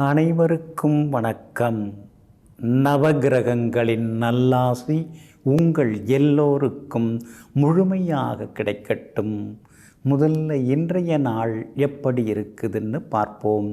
அனைவருக்கும் வணக்கம். நவகிரகங்களின் நல்லாசி உங்கள் எல்லோருக்கும் முழுமையாக கிடைக்கட்டும். முதல்ல இன்றைய நாள் எப்படி இருக்குதுன்னு பார்ப்போம்.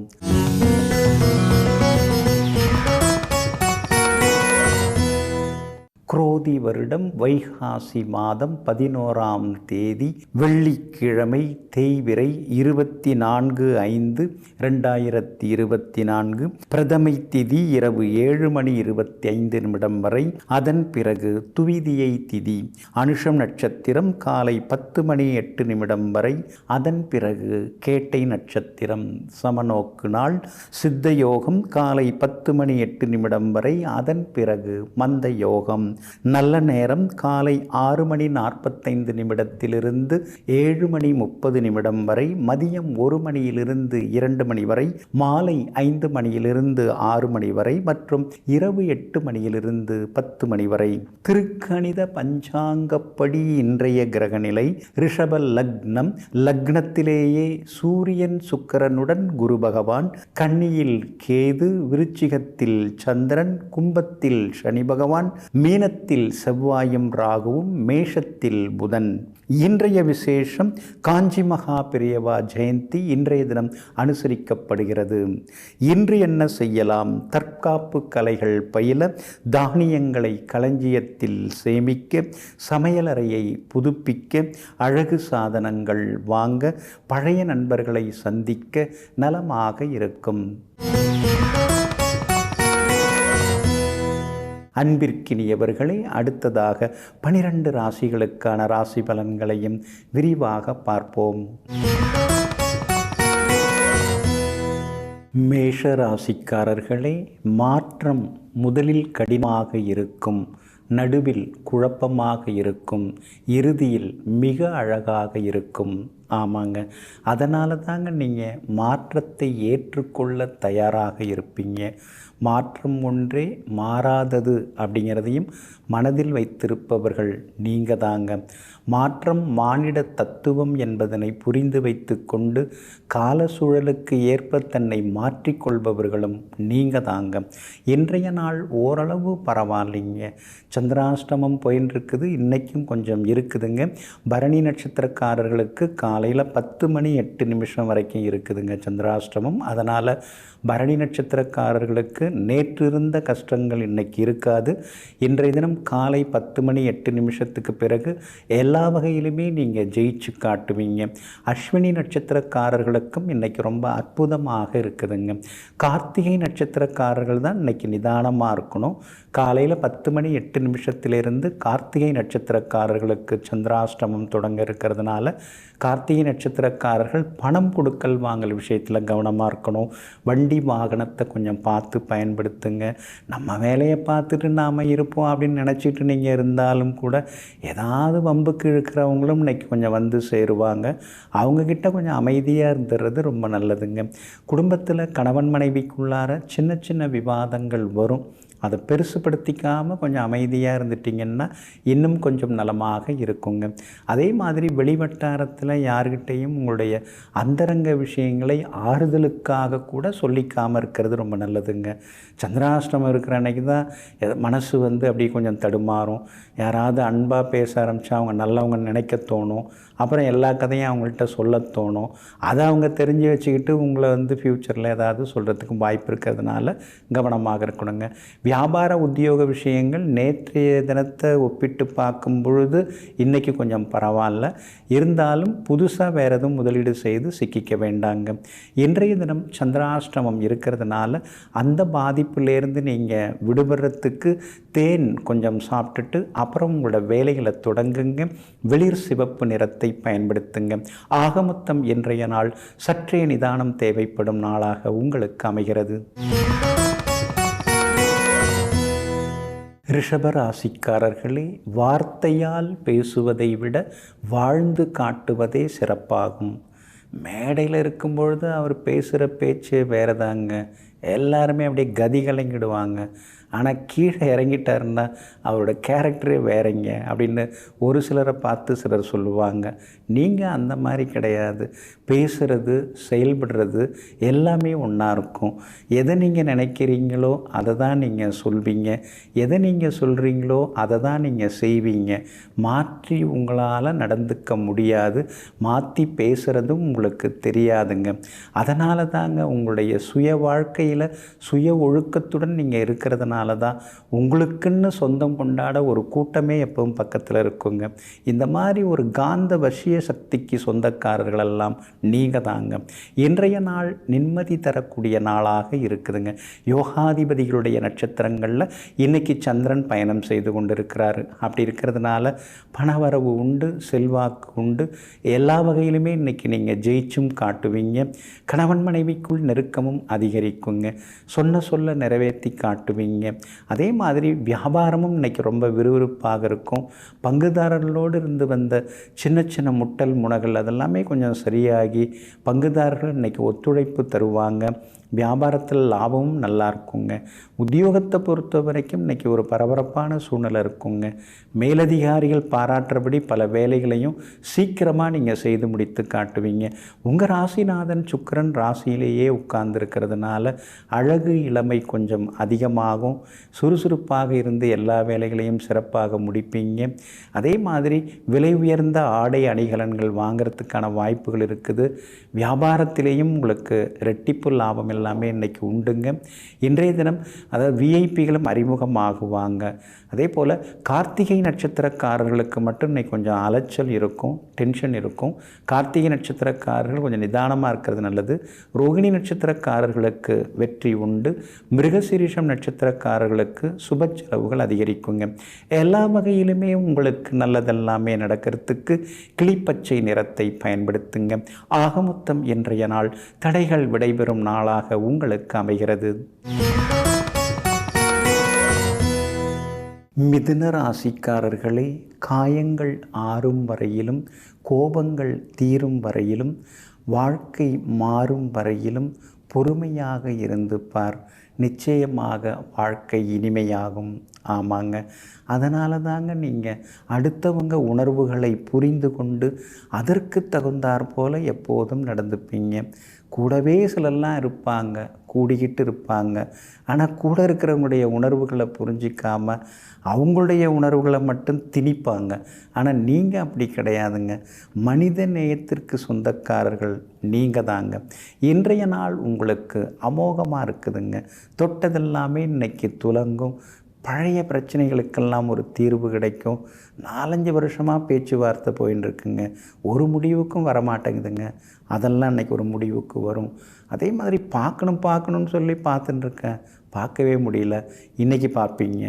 குரோதி வருடம் வைகாசி மாதம் 11ஆம் தேதி வெள்ளிக்கிழமை, தேய்பிறை 24/5/2024. பிரதமை திதி இரவு 7:25 வரை. அதன் பிறகு துவிதியை திதி அனுஷம் நட்சத்திரம் காலை 10:08 வரை. அதன் பிறகு கேட்டை நட்சத்திரம் சமநோக்கு நாள். சித்த யோகம் காலை 10:08 வரை. அதன் பிறகு மந்த யோகம். நல்ல நேரம் காலை 6:45 7:30 வரை. மதியம் 1 மணியிலிருந்து 2 மணி வரை. மாலை 5 மணியிலிருந்து 6 மணி வரை மற்றும் இரவு 8 மணியிலிருந்து 10 மணி வரை. திருக்கணித பஞ்சாங்கப்படி இன்றைய கிரகநிலை ரிஷப லக்னம். லக்னத்திலேயே சூரியன் சுக்கிரனுடன் குரு பகவான், கன்னியில் கேது, விருச்சிகத்தில் சந்திரன், கும்பத்தில் சனி பகவான், மீனத்தில் செவ்வாயும் ராகுவும், மேஷத்தில் புதன். இன்றைய விசேஷம் காஞ்சி மகா பெரியவா ஜெயந்தி இன்றைய தினம் அனுசரிக்கப்படுகிறது. இன்று என்ன செய்யலாம்? தற்காப்பு கலைகள் பயில, தானியங்களை களஞ்சியத்தில் சேமிக்க, சமையலறையை புதுப்பிக்க, அழகு சாதனங்கள் வாங்க, பழைய நண்பர்களை சந்திக்க நலமாக இருக்கும். அன்பிற்கினியவர்களே, அடுத்ததாக 12 ராசிகளுக்கான ராசி பலன்களையும் விரிவாக பார்ப்போம். மேஷ ராசிக்காரர்களே, மாற்றம் முதலில் கடினமாக இருக்கும், நடுவில் குழப்பமாக இருக்கும், இறுதியில் மிக அழகாக இருக்கும். ஆமாங்க, அதனால தாங்க நீங்கள் மாற்றத்தை ஏற்றுக்கொள்ள தயாராக இருப்பீங்க. மாற்றம் ஒன்றே மாறாதது அப்படிங்கிறதையும் மனதில் வைத்திருப்பவர்கள் நீங்கள் தாங்க. மாற்றம் மானிட தத்துவம் என்பதனை புரிந்து வைத்து கொண்டு கால சூழலுக்கு ஏற்ப தன்னை மாற்றிக்கொள்பவர்களும் நீங்கள் தாங்க. இன்றைய நாள் ஓரளவு பரவாயில்லைங்க. சந்திராஷ்டமம் போயின்னு இருக்குது, இன்றைக்கும் கொஞ்சம் இருக்குதுங்க. பரணி நட்சத்திரக்காரர்களுக்கு காலையில் 10:08 வரைக்கும் இருக்குதுங்க சந்திராஷ்டமம். அதனால் பரணி நட்சத்திரக்காரர்களுக்கு நேற்று இருந்த கஷ்டங்கள் இன்றைக்கி இருக்காது. இன்றைய தினம் காலை 10:08 பிறகு எல்லா வகையிலுமே நீங்கள் ஜெயிச்சு காட்டுவீங்க. அஸ்வினி நட்சத்திரக்காரர்களுக்கும் இன்றைக்கி ரொம்ப அற்புதமாக இருக்குதுங்க. கார்த்திகை நட்சத்திரக்காரர்கள் தான் இன்றைக்கி நிதானமாக இருக்கணும். காலையில் 10:08 கார்த்திகை நட்சத்திரக்காரர்களுக்கு சந்திராஷ்டமம் தொடங்க இருக்கிறதுனால கார்த்திகை நட்சத்திரக்காரர்கள் பணம் கொடுக்கல் வாங்கல் விஷயத்தில் கவனமாக இருக்கணும். வண்டி வாகனத்தை கொஞ்சம் பார்த்து பயன்படுத்துங்க. நம்ம வேலையை பார்த்துட்டு நாம் இருப்போம் அப்படின்னு நினச்சிட்டு நீங்கள் இருந்தாலும் கூட ஏதாவது வம்புக்கு இழுக்கிறவங்களும் இன்றைக்கி கொஞ்சம் வந்து சேருவாங்க. அவங்கக்கிட்ட கொஞ்சம் அமைதியாக இருந்துடுறது ரொம்ப நல்லதுங்க. குடும்பத்தில் கணவன் மனைவிக்குள்ளார சின்ன சின்ன விவாதங்கள் வரும். அதை பெருசுப்படுத்திக்காமல் கொஞ்சம் அமைதியாக இருந்துட்டிங்கன்னா இன்னும் கொஞ்சம் நலமாக இருக்குங்க. அதே மாதிரி வெளிவட்டாரத்தில் யார்கிட்டையும் உங்களுடைய அந்தரங்க விஷயங்களை ஆறுதலுக்காக கூட சொல்லிக்காமல் இருக்கிறது ரொம்ப நல்லதுங்க. சந்திராஷ்டமம் இருக்கிற அன்றைக்கி தான் மனசு அப்படி கொஞ்சம் தடுமாறும். யாராவது அன்பாக பேச ஆரம்பித்தா அவங்க நல்லவங்க நினைக்க தோணும். அப்புறம் எல்லா கதையும் அவங்கள்ட்ட சொல்ல தோணும். அதை அவங்க தெரிஞ்சு வச்சுக்கிட்டு உங்களை ஃப்யூச்சரில் ஏதாவது சொல்கிறதுக்கு வாய்ப்பு இருக்கிறதுனால கவனமாக இருக்கணுங்க. வியாபார உத்தியோக விஷயங்கள் நேற்றைய தினத்தை ஒப்பிட்டு பார்க்கும் பொழுது இன்றைக்கி கொஞ்சம் பரவாயில்ல. இருந்தாலும் புதுசாக வேறு எதுவும் முதலீடு செய்து சிக்கிக்க வேண்டாங்க. இன்றைய தினம் சந்திராஷ்டமம் இருக்கிறதுனால அந்த பாதிப்பிலேருந்து நீங்கள் விடுபடுறதுக்கு தேன் கொஞ்சம் சாப்பிட்டுட்டு அப்புறம் உங்களோட வேலைகளை தொடங்குங்க. வெளிர் சிவப்பு நிறத்தை பயன்படுத்துங்க. ஆகமொத்தம் இன்றைய நாள் சற்றே நிதானம் தேவைப்படும் நாளாக உங்களுக்கு அமைகிறது. ரிஷபராசிக்காரர்களே, வார்த்தையால் பேசுவதை விட வாழ்ந்து காட்டுவதே சிறப்பாகும். மேடையில் இருக்கும்பொழுது அவர் பேசுகிற பேச்சு வேறு தாங்க. எல்லாருமே அப்படியே கதி கலங்கிடுவாங்க. ஆனால் கீழே இறங்கிட்டாருன்னா அவரோட கேரக்டரே வேறங்க அப்படின்னு ஒரு சிலரை பார்த்து சிலர் சொல்லுவாங்க. நீங்கள் அந்த மாதிரி கிடையாது. பேசுகிறது, செயல்படுறது எல்லாமே ஒன்றா இருக்கும். எதை நீங்கள் நினைக்கிறீங்களோ அதை தான் நீங்கள் சொல்வீங்க. எதை நீங்கள் சொல்கிறீங்களோ அதை தான் நீங்கள் செய்வீங்க. மாற்றி உங்களால் நடந்துக்க முடியாது. மாற்றி பேசுகிறதும் உங்களுக்கு தெரியாதுங்க. அதனால தாங்க உங்களுடைய சுய வாழ்க்கையில் சுய ஒழுக்கத்துடன் நீங்கள் இருக்கிறதுனால தான் உங்களுக்குன்னு சொந்தம் கொண்டாட ஒரு கூட்டமே எப்பவும் பக்கத்தில் இருக்குங்க. இந்த மாதிரி ஒரு காந்த வசிய சக்திக்கு சொந்தக்காரர்களெல்லாம் நீங்கள் தாங்க. இன்றைய நாள் நிம்மதி தரக்கூடிய நாளாக இருக்குதுங்க. யோகாதிபதிகளுடைய நட்சத்திரங்களில் இன்றைக்கி சந்திரன் பயணம் செய்து கொண்டு இருக்கிறாரு. அப்படி இருக்கிறதுனால பணவரவு உண்டு, செல்வாக்கு உண்டு. எல்லா வகையிலுமே இன்றைக்கி நீங்கள் ஜெயிச்சும் காட்டுவீங்க. கணவன் மனைவிக்குள் நெருக்கமும் அதிகரிக்குங்க. சொல்ல நிறைவேற்றி காட்டுவீங்க. அதே மாதிரி வியாபாரமும் இன்றைக்கி ரொம்ப விறுவிறுப்பாக இருக்கும். பங்குதாரர்களோடு இருந்து வந்த சின்ன சின்ன முட்டல் முனகள் அதெல்லாமே கொஞ்சம் சரியாகி பங்குதாரர்கள் இன்றைக்கி ஒத்துழைப்பு தருவாங்க. வியாபாரத்தில் லாபமும் நல்லா இருக்குங்க. உத்தியோகத்தை பொறுத்த வரைக்கும் இன்றைக்கி ஒரு பரபரப்பான சூழ்நிலை இருக்குங்க. மேலதிகாரிகள் பாராட்டுறபடி பல வேலைகளையும் சீக்கிரமாக நீங்கள் செய்து முடித்து காட்டுவீங்க. உங்கள் ராசிநாதன் சுக்கிரன் ராசியிலேயே உட்கார்ந்துருக்கிறதுனால அழகு இளமை கொஞ்சம் அதிகமாகும். சுறுசுறுப்பாக இருந்து எல்லா வேலைகளையும் சிறப்பாக முடிப்பீங்க. அதே மாதிரி விலை உயர்ந்த ஆடை அணிகலன்கள் வாங்கிறதுக்கான வாய்ப்புகள் இருக்குது. வியாபாரத்திலேயும் உங்களுக்கு ரெட்டிப்பு லாபம் எல்லாமே இன்றைக்கி உண்டுங்க. இன்றைய தினம் அதாவது விஐபிகளும் அறிமுகமாகுவாங்க. அதே போல் கார்த்திகை நட்சத்திரக்காரர்களுக்கு மட்டும் இன்றைக்கி கொஞ்சம் அலைச்சல் இருக்கும், டென்ஷன் இருக்கும். கார்த்திகை நட்சத்திரக்காரர்கள் கொஞ்சம் நிதானமாக இருக்கிறது நல்லது. ரோகிணி நட்சத்திரக்காரர்களுக்கு வெற்றி உண்டு. மிருகசீரிஷம் நட்சத்திரக்காரர்களுக்கு சுப செலவுகள் அதிகரிக்குங்க. எல்லா வகையிலுமே உங்களுக்கு நல்லதெல்லாமே நடக்கிறதுக்கு கிளிப்பச்சை நிறத்தை பயன்படுத்துங்க. ஆகமொத்தம் இன்றைய நாள் தடைகள் விடைபெறும் நாளாக உங்களுக்கு அமைகிறது. மிதுன ராசிக்காரர்களே, காயங்கள் ஆறும் வரையிலும், கோபங்கள் தீரும் வரையிலும், வாழ்க்கை மாறும் வரையிலும் பொறுமையாக இருந்து பார். நிச்சயமாக வாழ்க்கை இனிமையாகும். ஆமாங்க, அதனால தாங்க நீங்கள் அடுத்தவங்க உணர்வுகளை புரிந்து கொண்டு அதற்கு தகுந்தாற் போல் எப்போதும் நடந்துப்பீங்க. கூடவே சிலர்லாம் இருப்பாங்க, கூடிக்கிட்டு இருப்பாங்க. ஆனால் கூட இருக்கிறவங்களுடைய உணர்வுகளை புரிஞ்சிக்காமல் அவங்களுடைய உணர்வுகளை மட்டும் திணிப்பாங்க. ஆனால் நீங்கள் அப்படி கிடையாதுங்க. மனித நேயத்திற்கு சொந்தக்காரர்கள் நீங்கள் தாங்க. இன்றைய நாள் உங்களுக்கு அமோகமாக இருக்குதுங்க. தொட்டதெல்லாமே இன்னைக்கு துலங்கும். பழைய பிரச்சனைகளுக்கெல்லாம் ஒரு தீர்வு கிடைக்கும். 4-5 வருஷமாக பேச்சுவார்த்தை போயின்னு இருக்குங்க. ஒரு முடிவுக்கும் வரமாட்டேங்குதுங்க. அதெல்லாம் இன்றைக்கி ஒரு முடிவுக்கு வரும். அதே மாதிரி பார்க்கணும்னு சொல்லி பார்த்துட்டுருக்கேன், பார்க்கவே முடியல. இன்றைக்கி பார்ப்பீங்க.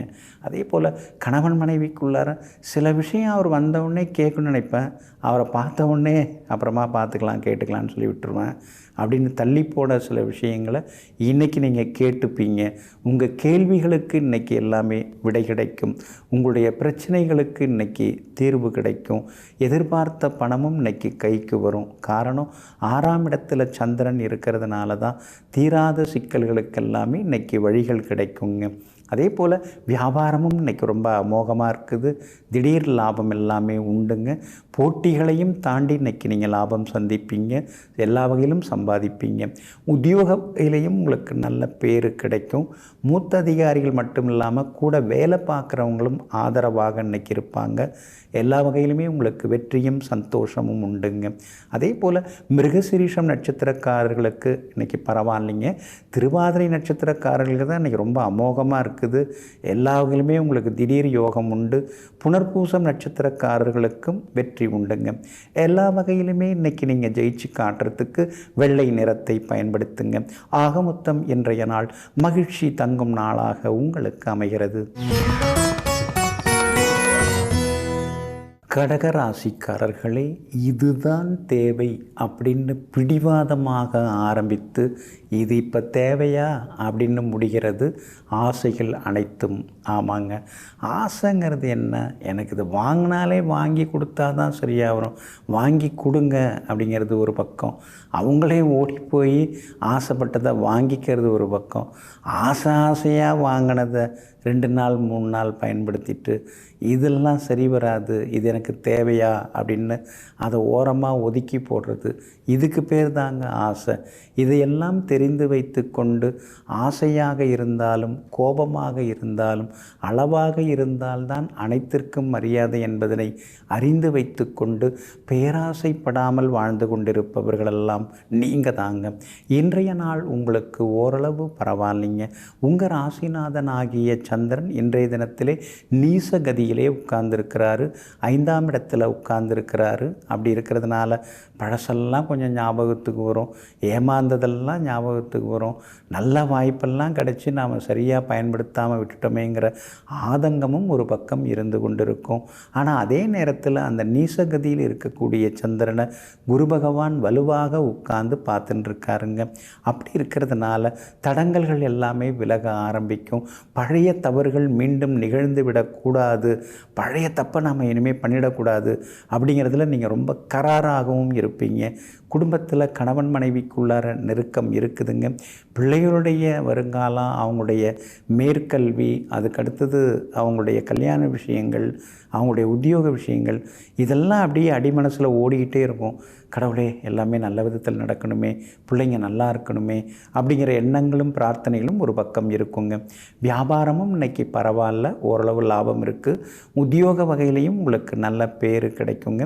அதே போல் கணவன் மனைவிக்குள்ளார சில விஷயம் அவர் வந்தவுடனே கேட்கணும்னு நினைப்பேன். அவரை பார்த்த உடனே அப்புறமா பார்த்துக்கலாம், கேட்டுக்கலான்னு சொல்லி விட்டுருவேன். அப்படின்னு தள்ளி போட சில விஷயங்களை இன்றைக்கி நீங்கள் கேட்டுப்பீங்க. உங்கள் கேள்விகளுக்கு இன்றைக்கி எல்லாமே விடை கிடைக்கும். உங்களுடைய பிரச்சனைகளுக்கு இன்றைக்கி தீர்வு கிடைக்கும். எதிர்பார்த்த பணமும் இன்றைக்கி கைக்கு வரும். காரணம் 6ஆம் இடத்துல சந்திரன் இருக்கிறதுனால தான் தீராத சிக்கல்களுக்கெல்லாமே இன்றைக்கி வழிகள் கிடைக்குங்க. அதே போல் வியாபாரமும் இன்றைக்கி ரொம்ப அமோகமாக இருக்குது. திடீர் லாபம் எல்லாமே உண்டுங்க. போட்டிகளையும் தாண்டி இன்றைக்கி நீங்கள் லாபம் சந்திப்பீங்க. எல்லா வகையிலும் சம்பாதிப்பீங்க. உத்தியோக வகையிலையும் உங்களுக்கு நல்ல பேர் கிடைக்கும். மூத்த அதிகாரிகள் மட்டும் இல்லாமல் கூட வேலை பார்க்குறவங்களும் ஆதரவாக இன்றைக்கி இருப்பாங்க. எல்லா வகையிலுமே உங்களுக்கு வெற்றியும் சந்தோஷமும் உண்டுங்க. அதே போல் மிருகசீரிஷம் நட்சத்திரக்காரர்களுக்கு இன்றைக்கி பரவாயில்லைங்க. திருவாதிரை நட்சத்திரக்காரர்களுக்கு தான் இன்றைக்கி ரொம்ப அமோகமாக இருக்குது. எல்லா வகையிலுமே உங்களுக்கு திடீர் யோகம் உண்டு. புனர்பூசம் நட்சத்திரக்காரர்களுக்கும் வெற்றி உண்டுங்க. எல்லா வகையிலுமே இன்றைக்கி நீங்கள் ஜெயிச்சு காட்டுறதுக்கு வெள்ளை நிறத்தை பயன்படுத்துங்க. ஆக மொத்தம் இன்றைய நாள் மகிழ்ச்சி தங்கும் நாளாக உங்களுக்கு அமைகிறது. கடகராசிக்காரர்களே, இதுதான் தேவை அப்படின்னு பிடிவாதமாக ஆரம்பித்து இது இப்போ தேவையா அப்படின்னு முடிகிறது ஆசைகள் அனைத்தும். ஆமாங்க, ஆசைங்கிறது என்ன? எனக்கு இது வாங்கினாலே வாங்கி கொடுத்தா தான் சரியாக வரும், வாங்கி கொடுங்க அப்படிங்கிறது ஒரு பக்கம். அவங்களே ஓடி போய் ஆசைப்பட்டதை வாங்கிக்கிறது ஒரு பக்கம். ஆசையாக வாங்கினதை 2 நாள் 3 நாள் பயன்படுத்திட்டு இதெல்லாம் சரி வராது, இது எனக்கு தேவையா அப்படின்னு அதை ஓரமாக ஒதுக்கி போடுறது, இதுக்கு பேர் தாங்க ஆசை. இதையெல்லாம் தெரிந்து வைத்து கொண்டு ஆசையாக இருந்தாலும் கோபமாக இருந்தாலும் அளவாக இருந்தால்தான் அனைத்திற்கும் மரியாதை என்பதனை அறிந்து வைத்து கொண்டு பேராசைப்படாமல் வாழ்ந்து கொண்டிருப்பவர்களெல்லாம் நீங்கள் தாங்க. இன்றைய நாள் உங்களுக்கு ஓரளவு பரவாயில்லைங்க. உங்கள் ராசிநாதன் ஆகிய சந்திரன் இன்றைய தினத்திலே நீசகதியிலே உட்கார்ந்துருக்கிறாரு, 5ஆம் இடத்துல உட்கார்ந்துருக்கிறாரு. அப்படி இருக்கிறதுனால பழசெல்லாம் கொஞ்சம் ஞாபகத்துக்கு வரும், ஏமாந்ததெல்லாம் ஞாபகத்துக்கு வரும், நல்ல வாய்ப்பெல்லாம் கிடச்சி நாம் சரியாக பயன்படுத்தாமல் விட்டுட்டோமேங்கிற ஆதங்கமும் ஒரு பக்கம் இருந்து கொண்டிருக்கும். ஆனால் அதே நேரத்தில் அந்த நீசகதியில் இருக்கக்கூடிய சந்திரனை குரு பகவான் வலுவாக உட்கார்ந்து பார்த்துட்டு இருக்காருங்க. அப்படி இருக்கிறதுனால தடங்கல்கள் எல்லாமே விலக ஆரம்பிக்கும். பழைய தவறுகள் மீண்டும் நிகழ்ந்து விடக்கூடாது, பழைய தப்பை நாம் இனிமேல் பண்ணிடக்கூடாது அப்படிங்கிறதுல நீங்கள் ரொம்ப கராராகவும் இருப்பீங்க. குடும்பத்தில் கணவன் மனைவிக்குள்ளார நெருக்கம் இருக்குதுங்க. பிள்ளைகளுடைய வருங்காலம், அவங்களுடைய மேற்கல்வி, அதுக்கடுத்தது அவங்களுடைய கல்யாண விஷயங்கள், அவங்களுடைய உத்தியோக விஷயங்கள், இதெல்லாம் அப்படியே அடிமனசில் ஓடிக்கிட்டே இருக்கும். கடவுளே எல்லாமே நல்ல விதத்தில் நடக்கணுமே, பிள்ளைங்க நல்லா இருக்கணுமே அப்படிங்கிற எண்ணங்களும் பிரார்த்தனைகளும் ஒரு பக்கம் இருக்குங்க. வியாபாரமும் இன்றைக்கி பரவாயில்ல, ஓரளவு லாபம் இருக்குது. உத்தியோக வகையிலையும் உங்களுக்கு நல்ல பேர் கிடைக்குங்க.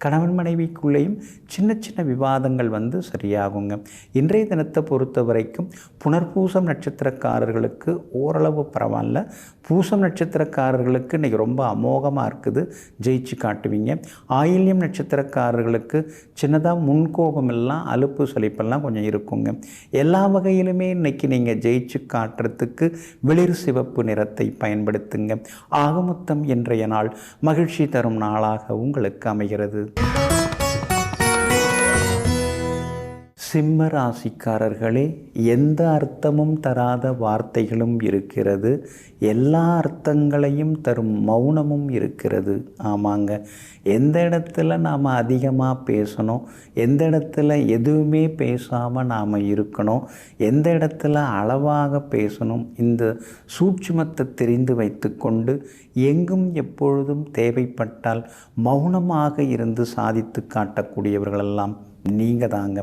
கணவன் மனைவிக்குள்ளேயும் சின்ன சின்ன விவாதங்கள் வந்து சரியாகுங்க. இன்றைய தினத்தை பொறுத்த வரைக்கும் புனர்பூசம் நட்சத்திரக்காரர்களுக்கு ஓரளவு பரவாயில்ல. பூசம் நட்சத்திரக்காரர்களுக்கு இன்றைக்கி ரொம்ப அமோகமாக இருக்குது, ஜெயிச்சு காட்டுவீங்க. ஆயில்யம் நட்சத்திரக்காரர்களுக்கு சின்னதாக முன்கோபம் எல்லாம் அலுப்பு சலிப்பெல்லாம் கொஞ்சம் இருக்குங்க. எல்லா வகையிலுமே இன்றைக்கி நீங்கள் ஜெயிச்சு காட்டுறதுக்கு வெளிர் சிவப்பு நிறத்தை பயன்படுத்துங்க. ஆகமொத்தம் இன்றைய நாள் மகிழ்ச்சி தரும் நாளாக உங்களுக்கு அமைகிறது. சிம்ம ராசிக்காரர்களே, எந்த அர்த்தமும் தராத வார்த்தைகளும் இருக்கிறது, எல்லா அர்த்தங்களையும் தரும் மௌனமும் இருக்கிறது. ஆமாங்க, எந்த இடத்துல நாம் அதிகமாக பேசணும், எந்த இடத்துல எதுவுமே பேசாமல் நாம் இருக்கணும், எந்த இடத்துல அளவாக பேசணும், இந்த சூட்சுமத்தை தெரிந்து வைத்து கொண்டு எங்கும் எப்பொழுதும் தேவைப்பட்டால் மௌனமாக இருந்து சாதித்து காட்டக்கூடியவர்களெல்லாம் நீங்கள் தாங்க.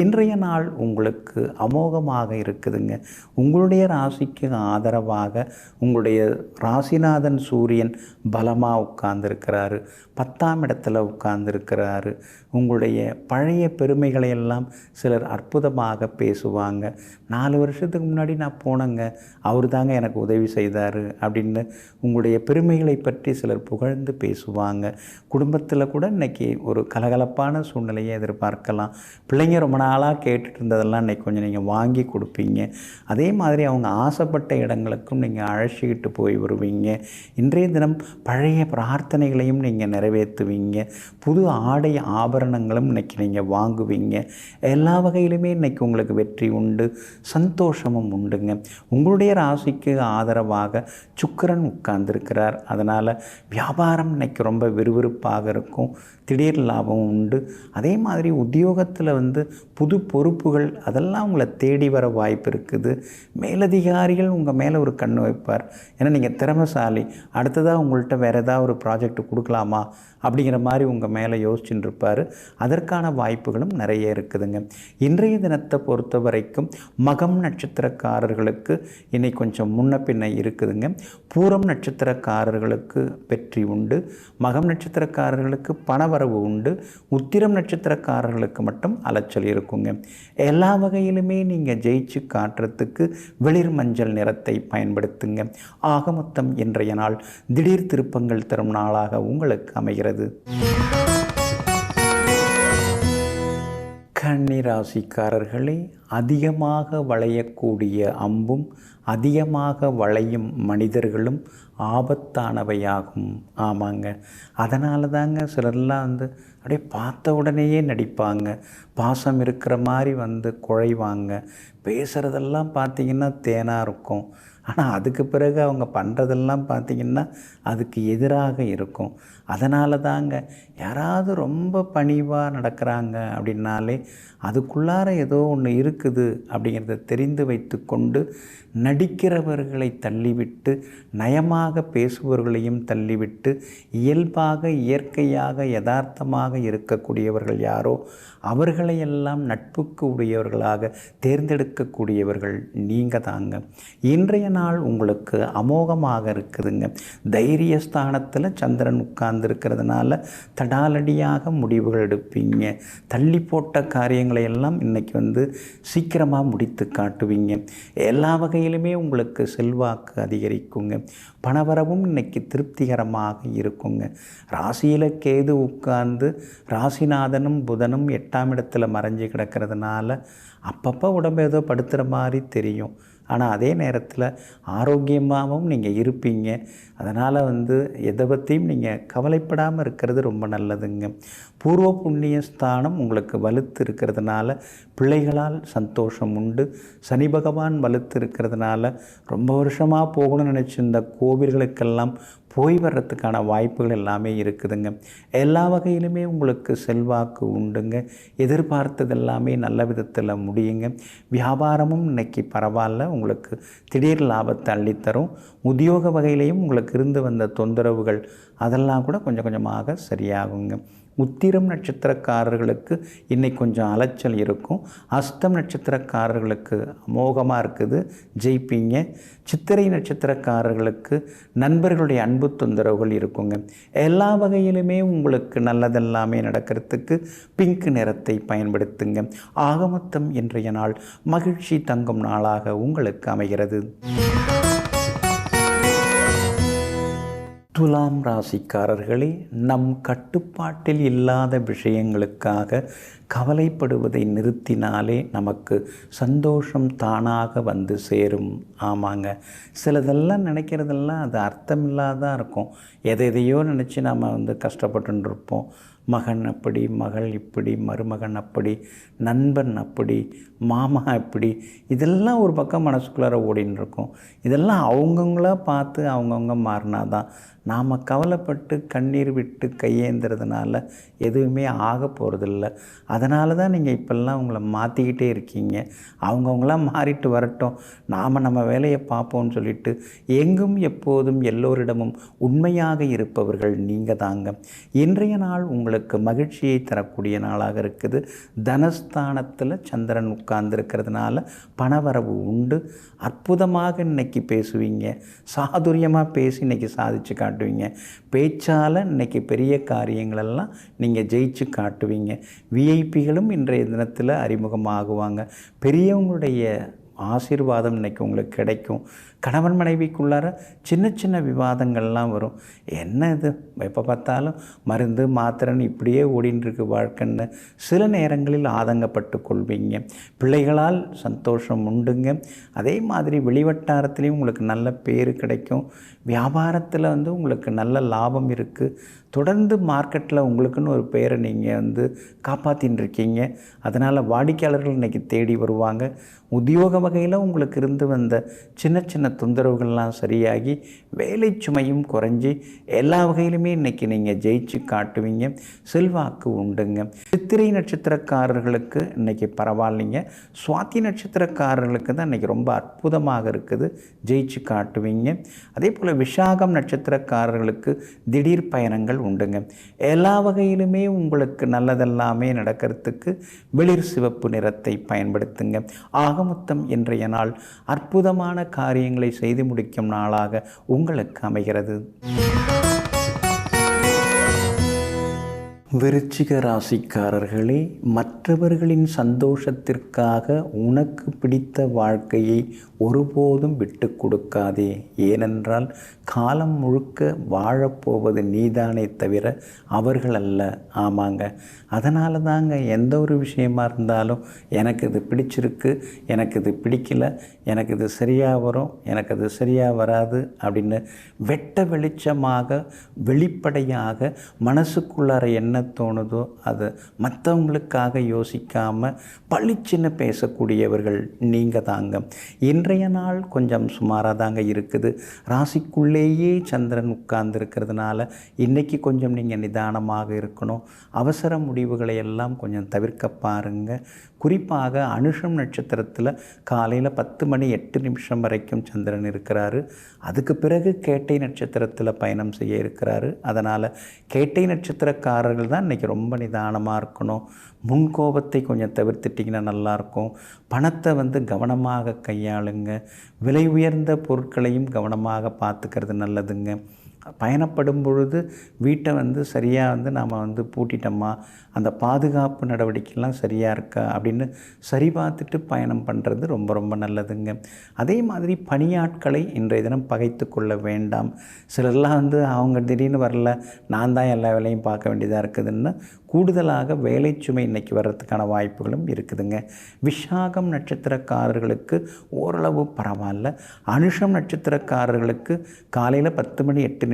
இன்றைய நாள் உங்களுக்கு அமோகமாக இருக்குதுங்க. உங்களுடைய ராசிக்கு ஆதரவாக உங்களுடைய ராசிநாதன் சூரியன் பலமாக உட்கார்ந்துருக்கிறாரு, 10ஆம் இடத்துல உட்கார்ந்துருக்கிறாரு. உங்களுடைய பழைய பெருமைகளை எல்லாம் சிலர் அற்புதமாக பேசுவாங்க. 4 வருஷத்துக்கு முன்னாடி நான் போனேங்க, அவர் தாங்க எனக்கு உதவி செய்தார் அப்படின்னு உங்களுடைய பெருமைகளை பற்றி சிலர் புகழ்ந்து பேசுவாங்க. குடும்பத்தில் கூட இன்றைக்கி ஒரு கலகலப்பான சூழ்நிலையை எதிர்பார்க்கலாம். பிள்ளைங்க ரொம்ப நாளாக கேட்டுட்டு இருந்ததெல்லாம் இன்றைக்கி கொஞ்சம் நீங்கள் வாங்கி கொடுப்பீங்க. அதே மாதிரி அவங்க ஆசைப்பட்ட இடங்களுக்கும் நீங்கள் அழைச்சிக்கிட்டு போய் வருவீங்க. இன்றைய தினம் பழைய பிரார்த்தனைகளையும் நீங்கள் நிறைவேற்றுவீங்க. புது ஆடை ஆபரணங்களும் இன்றைக்கி நீங்கள் வாங்குவீங்க. எல்லா வகையிலுமே இன்றைக்கி உங்களுக்கு வெற்றி உண்டு, சந்தோஷமும் உண்டுங்க. உங்களுடைய ராசிக்கு ஆதரவாக சுக்கிரன் உட்கார்ந்துருக்கிறார். அதனால் வியாபாரம் இன்றைக்கி ரொம்ப விறுவிறுப்பாக இருக்கும், திடீர் லாபமும் உண்டு. அதே மாதிரி உத்தியோகத்தில் வந்து புது பொறுப்புகள் அதெல்லாம் உங்களை தேடி வர வாய்ப்பு இருக்குது. மேலதிகாரிகள் உங்கள் மேலே ஒரு கண் வைப்பார், ஏன்னா நீங்கள் திறமைசாலி, அடுத்ததாக உங்கள்கிட்ட வேறு ஏதாவது ஒரு ப்ராஜெக்ட் கொடுக்கலாமா அப்படிங்கிற மாதிரி உங்கள் மேலே யோசிச்சுட்டு இருப்பார். அதற்கான வாய்ப்புகளும் நிறைய இருக்குதுங்க. இன்றைய தினத்தை பொறுத்த வரைக்கும் மகம் நட்சத்திரக்காரர்களுக்கு இன்னைக்கு கொஞ்சம் முன்ன பின்ன இருக்குதுங்க. பூரம் நட்சத்திரக்காரர்களுக்கு வெற்றி உண்டு, மகம் நட்சத்திரக்காரர்களுக்கு பணவரவு உண்டு, உத்திரம் நட்சத்திரக்காரர்களுக்கு மட்டும் அலைச்சல் இருக்குங்க. எல்லா வகையிலுமே நீங்கள் ஜெயிச்சு காட்டுறதுக்கு வெளிர் மஞ்சள் நிறத்தை பயன்படுத்துங்க. ஆக மொத்தம் இன்றைய நாள் திடீர் திருப்பங்கள் தரும் நாளாக உங்களுக்கு அமைகிறது. கன்னி ராசிக்காரர்களே, அதிகமாக வளையக்கூடிய அம்பும் அதிகமாக வளையும் மனிதர்களும் ஆபத்தானவையாகும். ஆமாங்க. அதனால தாங்க சிலர்லாம் அப்படியே பார்த்த உடனேயே நடிப்பாங்க. பாசம் இருக்கிற மாதிரி குழைவாங்க. பேசுகிறதெல்லாம் பார்த்திங்கன்னா தேனாக இருக்கும். ஆனால் அதுக்கு பிறகு அவங்க பண்ணுறதெல்லாம் பார்த்திங்கன்னா அதுக்கு எதிராக இருக்கும். அதனால தாங்க யாராவது ரொம்ப பணிவாக நடக்கிறாங்க அப்படின்னாலே அதுக்குள்ளார ஏதோ ஒன்று இருக்குது அப்படிங்கிறத தெரிந்து வைத்து கொண்டு நடிக்கிறவர்களை தள்ளிவிட்டு நயமாக பேசுபவர்களையும் தள்ளிவிட்டு இயல்பாக இயற்கையாக யதார்த்தமாக இருக்கக்கூடியவர்கள் யாரோ அவர்களையெல்லாம் நட்புக்கு உடையவர்களாக தேர்ந்தெடுக்கக்கூடியவர்கள் நீங்கள் தாங்க. இன்றைய நாள் உங்களுக்கு அமோகமாக இருக்குதுங்க. தைரியஸ்தானத்தில் சந்திரன் உட்கார்ந்துருக்கிறதுனால தடாலடியாக முடிவுகள் எடுப்பீங்க. தள்ளி போட்ட காரியங்களை எல்லாம் இன்றைக்கி சீக்கிரமாக முடித்து காட்டுவீங்க. எல்லா வகையிலுமே உங்களுக்கு செல்வாக்கு அதிகரிக்குங்க. பணவரவும் இன்றைக்கி திருப்திகரமாக இருக்குங்க. ராசியில் கேது உட்கார்ந்து ராசிநாதனும் புதனும் 8ஆம் இடத்துல மறைஞ்சி கிடக்கிறதுனால அப்பப்போ உடம்பு ஏதோ படுத்துகிற மாதிரி தெரியும். ஆனால் அதே நேரத்தில் ஆரோக்கியமாகவும் நீங்கள் இருப்பீங்க. அதனால் எதை பற்றியும் நீங்கள் கவலைப்படாமல் இருக்கிறது ரொம்ப நல்லதுங்க. பூர்வ புண்ணிய ஸ்தானம் உங்களுக்கு வலுத்து இருக்கிறதுனால பிள்ளைகளால் சந்தோஷம் உண்டு. சனி பகவான் வலுத்து இருக்கிறதுனால ரொம்ப வருஷமாக போகணும்னு நினச்சிருந்த கோவில்களுக்கெல்லாம் போய் வர்றதுக்கான வாய்ப்புகள் எல்லாமே இருக்குதுங்க. எல்லா வகையிலுமே உங்களுக்கு செல்வாக்கு உண்டுங்க. எதிர்பார்த்தது எல்லாமே நல்ல விதத்தில் முடியுங்க. வியாபாரமும் இன்றைக்கி பரவாயில்ல, உங்களுக்கு திடீர் லாபத்தை அள்ளித்தரும். உத்தியோக வகையிலையும் உங்களுக்கு இருந்து வந்த தொந்தரவுகள் அதெல்லாம் கூட கொஞ்சம் கொஞ்சமாக சரியாகுங்க. உத்திரம் நட்சத்திரக்காரர்களுக்கு இன்றைக்கி கொஞ்சம் அலைச்சல் இருக்கும். அஸ்தம் நட்சத்திரக்காரர்களுக்கு அமோகமாக இருக்குது, ஜெயிப்பீங்க. சித்திரை நட்சத்திரக்காரர்களுக்கு நண்பர்களுடைய அன்பு தொந்தரவுகள் இருக்குங்க. எல்லா வகையிலுமே உங்களுக்கு நல்லதெல்லாமே நடக்கிறதுக்கு பிங்க் நிறத்தை பயன்படுத்துங்க. ஆக மொத்தம் இன்றைய நாள் மகிழ்ச்சி தங்கும் நாளாக உங்களுக்கு அமைகிறது. துலாம் ராசிக்காரர்களே, நம் கட்டுப்பாட்டில் இல்லாத விஷயங்களுக்காக கவலைப்படுவதை நிறுத்தினாலே நமக்கு சந்தோஷம் தானாக சேரும். ஆமாங்க, சிலதெல்லாம் நினைக்கிறதெல்லாம் அது அர்த்தமில்லாதான் இருக்கும். எதையோ நினச்சி நாம் கஷ்டப்பட்டுருப்போம். மகன் அப்படி, மகள் இப்படி, மருமகன் அப்படி, நண்பன் அப்படி, மாமா இப்படி, இதெல்லாம் ஒரு பக்கம் மனசுக்குள்ளார ஓடின்னு இருக்கும். இதெல்லாம் அவங்கவுங்களா பார்த்து அவங்கவுங்க மாறினாதான். நாம் கவலைப்பட்டு கண்ணீர் விட்டு கையேந்துறதுனால எதுவுமே ஆக போகிறதில்ல. அதனால தான் நீங்கள் இப்போல்லாம் உங்களை மாற்றிக்கிட்டே இருக்கீங்க. அவங்கவுங்களாம் மாறிட்டு வரட்டும், நாம் நம்ம வேலையை பார்ப்போம்னு சொல்லிட்டு எங்கும் எப்போதும் எல்லோரிடமும் உண்மையாக இருப்பவர்கள் நீங்கள் தாங்க. இன்றைய நாள் உங்களுக்கு மகிழ்ச்சியை தரக்கூடிய நாளாக இருக்குது. தனஸ்தானத்தில் சந்திரன் உட்கார்ந்துருக்கிறதுனால பணவரவு உண்டு. அற்புதமாக இன்றைக்கி பேசுவீங்க. சாதுரியமாக பேசி இன்றைக்கி சாதிச்சு காட்டுவீங்க. பேச்சால் இன்றைக்கி பெரிய காரியங்களெல்லாம் நீங்கள் ஜெயிச்சு காட்டுவீங்க. விஐபிகளும் இன்றைய தினத்தில் அறிமுகமாகுவாங்க. பெரியவங்களுடைய ஆசீர்வாதம் இன்றைக்கி உங்களுக்கு கிடைக்கும். கணவன் மனைவிக்குள்ளார சின்ன சின்ன விவாதங்கள்லாம் வரும். என்ன இது எப்போ பார்த்தாலும் மருந்து மாத்திரைன்னு இப்படியே ஓடின்ட்டுருக்கு வாழ்க்கைன்னு சில நேரங்களில் ஆதங்கப்பட்டு கொள்வீங்க. பிள்ளைகளால் சந்தோஷம் உண்டுங்க. அதே மாதிரி வெளிவட்டாரத்துலேயும் உங்களுக்கு நல்ல பேர் கிடைக்கும். வியாபாரத்தில் உங்களுக்கு நல்ல லாபம் இருக்குது. தொடர்ந்து மார்க்கெட்டில் உங்களுக்குன்னு ஒரு பேரை நீங்கள் காப்பாற்றின்னு இருக்கீங்க. அதனால் வாடிக்கையாளர்கள் இன்றைக்கி தேடி வருவாங்க. உத்தியோக வகையில் உங்களுக்கு இருந்து வந்த சின்ன சின்ன தொந்தரவுகள்லாம் சரியாகி வேலை சுமையும் குறைஞ்சி எல்லா வகையிலுமே இன்றைக்கி நீங்கள் ஜெயிச்சு காட்டுவீங்க. செல்வாக்கு உண்டுங்க. சித்திரை நட்சத்திரக்காரர்களுக்கு இன்றைக்கி பரவாயில்லைங்க. சுவாதி நட்சத்திரக்காரர்களுக்கு தான் இன்றைக்கி ரொம்ப அற்புதமாக இருக்குது, ஜெயிச்சு காட்டுவீங்க. அதே போல் விசாகம் நட்சத்திரக்காரர்களுக்கு திடீர் பயணங்கள் உண்டுங்க. எல்லா வகையிலுமே உங்களுக்கு நல்லதெல்லாமே நடக்கிறதுக்கு வெளிர் சிவப்பு நிறத்தை பயன்படுத்துங்க. ஆக மொத்தம் இன்றைய நாள் அற்புதமான காரியங்களை செய்து முடிக்கும் நாளாக உங்களுக்கு அமைகிறது. விருச்சிக ராசிக்காரர்களே, மற்றவர்களின் சந்தோஷத்திற்காக உனக்கு பிடித்த வாழ்க்கையை ஒருபோதும் விட்டு கொடுக்காதே. ஏனென்றால் காலம் முழுக்க வாழப்போவது நீதானே தவிர அவர்கள் அல்ல. ஆமாங்க, அதனால தாங்க எந்த ஒரு விஷயமா இருந்தாலும் எனக்கு இது பிடிச்சிருக்கு, எனக்கு இது பிடிக்கல, எனக்கு இது சரியாக வரும், எனக்கு அது சரியாக வராது அப்படின்னு வெட்ட வெளிச்சமாக வெளிப்படையாக மனசுக்குள்ளார என்ன தோணுதோ அது மற்றவங்களுக்காக யோசிக்காமல் பளிச்சின்னு பேசக்கூடியவர்கள் நீங்கள் தாங்க. இன்றைய நாள் கொஞ்சம் சுமாராக தாங்க இருக்குது. ராசிக்குள்ளேயே சந்திரன் உட்கார்ந்துருக்கிறதுனால இன்றைக்கி கொஞ்சம் நீங்கள் நிதானமாக இருக்கணும். அவசர முடிவுகளை எல்லாம் கொஞ்சம் தவிர்க்க பாருங்கள். குறிப்பாக அனுஷம் நட்சத்திரத்தில் காலையில் 10:08 வரைக்கும் சந்திரன் இருக்கிறாரு. அதுக்கு பிறகு கேட்டை நட்சத்திரத்தில் பயணம் செய்ய இருக்கிறாரு. அதனால் கேட்டை நட்சத்திரக்காரர்கள் தான் இன்றைக்கி ரொம்ப நிதானமாக இருக்கணும். முன்கோபத்தை கொஞ்சம் தவிர்த்துட்டிங்கன்னா நல்லாயிருக்கும். பணத்தை கவனமாக கையாளுங்க. விலை உயர்ந்த பொருட்களையும் கவனமாக பார்த்துக்கிறது நல்லதுங்க. பயணப்படும் பொழுது வீட்டை சரியாக நாம் பூட்டிட்டோமா, அந்த பாதுகாப்பு நடவடிக்கைலாம் சரியாக இருக்கா அப்படின்னு சரி பார்த்துட்டு பயணம் பண்ணுறது ரொம்ப ரொம்ப நல்லதுங்க. அதே மாதிரி பணியாட்களை இன்றைய தினம் பகைத்து கொள்ள வேண்டாம். சிலர்லாம் அவங்க திடீர்னு வரல, நான் தான் எல்லா வேலையும் பார்க்க வேண்டியதாக இருக்குதுன்னு கூடுதலாக வேலை சுமை இன்றைக்கி வர்றதுக்கான வாய்ப்புகளும் இருக்குதுங்க. விஷாகம் நட்சத்திரக்காரர்களுக்கு ஓரளவு பரவாயில்ல. அனுஷம் நட்சத்திரக்காரர்களுக்கு காலையில் 10:08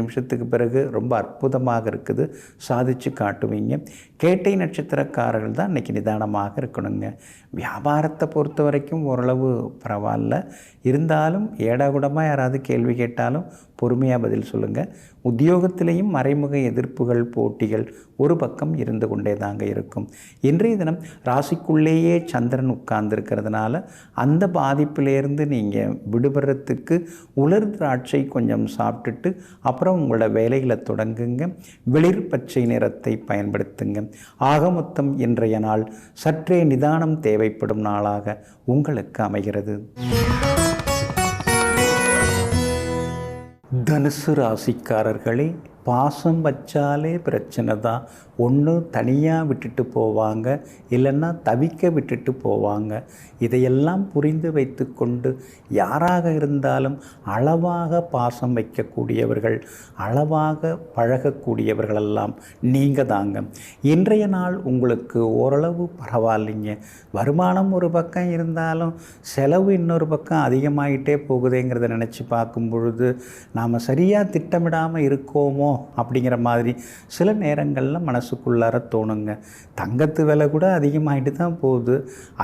பிறகு ரொம்ப அற்புதமாக இருக்குது, சாதித்து காட்டுவீங்க. கேட்டை நட்சத்திரக்காரர்கள் தான் இன்றைக்கி நிதானமாக இருக்கணுங்க. வியாபாரத்தை பொறுத்த வரைக்கும் ஓரளவு பரவாயில்ல. இருந்தாலும் ஏடாகுடமாக யாராவது கேள்வி கேட்டாலும் பொறுமையாக பதில் சொல்லுங்கள். உத்தியோகத்திலேயும் மறைமுக எதிர்ப்புகள், போட்டிகள் ஒரு பக்கம் இருந்து கொண்டே தாங்க இருக்கும். இன்றைய தினம் ராசிக்குள்ளேயே சந்திரன் உட்கார்ந்துருக்கிறதுனால அந்த பாதிப்பிலேருந்து நீங்கள் விடுபடுறதுக்கு உலர் திராட்சை கொஞ்சம் சாப்பிட்டுட்டு அப்புறம் உங்களோட வேலைகளை தொடங்குங்க. வெளிர் பச்சை நிறத்தை பயன்படுத்துங்க. ஆக மொத்தம் இன்றைய நாள் சற்றே நிதானம் தேவைப்படும் நாளாக உங்களுக்கு அமைகிறது. தனுசு ராசிக்காரர்களே, பாசம் வச்சாலே பிரச்சனை தான். ஒன்று தனியாக விட்டுட்டு போவாங்க, இல்லைன்னா தவிக்க விட்டுட்டு போவாங்க. இதையெல்லாம் புரிந்து வைத்து கொண்டு யாராக இருந்தாலும் அளவாக பாசம் வைக்கக்கூடியவர்கள், அளவாக பழகக்கூடியவர்களெல்லாம் நீங்கள் தாங்க. இன்றைய நாள் உங்களுக்கு ஓரளவு பரவாயில்லைங்க. வருமானம் ஒரு பக்கம் இருந்தாலும் செலவு இன்னொரு பக்கம் அதிகமாகிட்டே போகுதுங்கிறத நினச்சி பார்க்கும் பொழுது நாம் சரியாக திட்டமிடாமல் இருக்கோமோ அப்படிங்கிற மாதிரி சில நேரங்களில் மனசுக்குள்ளார தோணுங்க. தங்கத்து விலை கூட அதிகமாகிட்டு தான் போகுது,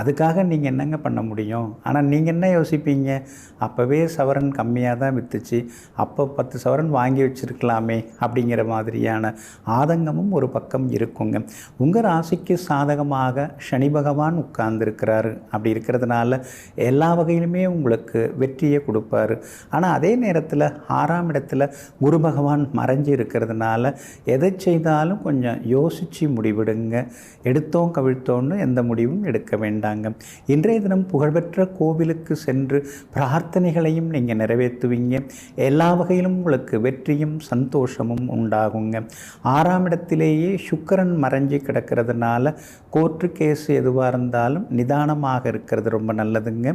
அதுக்காக நீங்கள் என்னங்க பண்ண முடியும்? ஆனால் நீங்கள் என்ன யோசிப்பீங்க, அப்போவே சவரன் கம்மியாக தான் விற்றுச்சு, அப்போ 10 சவரன் வாங்கி வச்சுருக்கலாமே அப்படிங்கிற மாதிரியான ஆதங்கமும் ஒரு பக்கம் இருக்குங்க. உங்கள் ராசிக்கு சாதகமாக சனி பகவான் உட்கார்ந்துருக்கிறாரு. அப்படி இருக்கிறதுனால எல்லா வகையிலுமே உங்களுக்கு வெற்றியை கொடுப்பாரு. ஆனால் அதே நேரத்தில் 6ஆம் இடத்துல குரு பகவான் மறைஞ்சி இருக்கிறதுனால எதை செய்தாலும் கொஞ்சம் யோசித்து முடிவிடுங்க. எடுத்தோம் கவிழ்த்தோன்னு எந்த முடிவும் எடுக்க வேண்டாங்க. இன்றைய தினம் புகழ்பெற்ற கோவிலுக்கு சென்று பிரார்த்தனைகளையும் நீங்கள் நிறைவேற்றுவீங்க. எல்லா வகையிலும் உங்களுக்கு வெற்றியும் சந்தோஷமும் உண்டாகுங்க. 6ஆம் இடத்திலேயே சுக்கிரன் மறைஞ்சி கிடக்கிறதுனால கோர்ட்டு கேஸ் எதுவாக இருந்தாலும் நிதானமாக இருக்கிறது ரொம்ப நல்லதுங்க.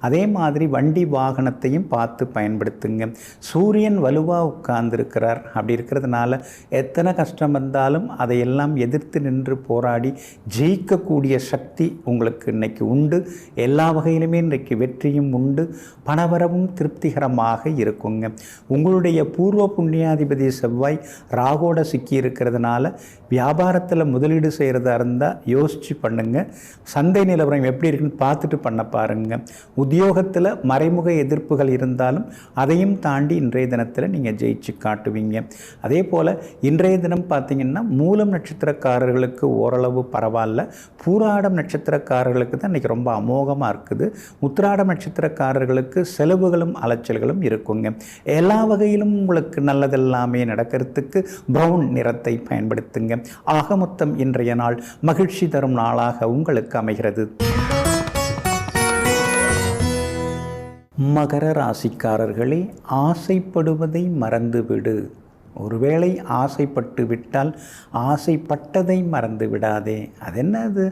அதே மாதிரி வண்டி வாகனத்தையும் பார்த்து பயன்படுத்துங்க. சூரியன் வலுவாக உட்கார்ந்துருக்கிறார். அப்படி இருக்கிறதுனால எத்தனை கஷ்டம் வந்தாலும் அதையெல்லாம் எதிர்த்து நின்று போராடி ஜெயிக்கக்கூடிய சக்தி உங்களுக்கு இன்னைக்கு உண்டு. எல்லா வகையிலுமே இன்றைக்கு வெற்றியும் உண்டு, பணவரவும் திருப்திகரமாக இருக்குங்க. உங்களுடைய பூர்வ புண்ணியாதிபதி செவ்வாய் ராகோட சிக்கி இருக்கிறதுனால வியாபாரத்தில் முதலீடு செய்கிறதா இருந்தால் யோசித்து பண்ணுங்கள். சந்தை நிலவரம் எப்படி இருக்குன்னு பார்த்துட்டு பண்ண பாருங்கள். உத்தியோகத்தில் மறைமுக எதிர்ப்புகள் இருந்தாலும் அதையும் தாண்டி இன்றைய தினத்தில் நீங்கள் ஜெயிச்சு காட்டுவீங்க. அதே போல் இன்றைய தினம் பார்த்திங்கன்னா மூலம் நட்சத்திரக்காரர்களுக்கு ஓரளவு பரவாயில்ல. பூராடம் நட்சத்திரக்காரர்களுக்கு தான் இன்றைக்கி ரொம்ப அமோகமாக இருக்குது. உத்திராடம் நட்சத்திரக்காரர்களுக்கு செலவுகளும் அலைச்சல்களும் இருக்குங்க. எல்லா வகையிலும் உங்களுக்கு நல்லதெல்லாமே நடக்கிறதுக்கு ப்ரௌன் நிறத்தை பயன்படுத்துங்க. ஆக மொத்தம் இன்றைய நாள் மகிழ்ச்சி தரும் நாளாக உங்களுக்கு அமைகிறது. மகர ராசிக்காரர்களே, ஆசைப்படுவதை மறந்துவிடு. ஒருவேளை ஆசைப்பட்டு விட்டால் ஆசைப்பட்டதை மறந்து விடாதே. அது என்ன அது,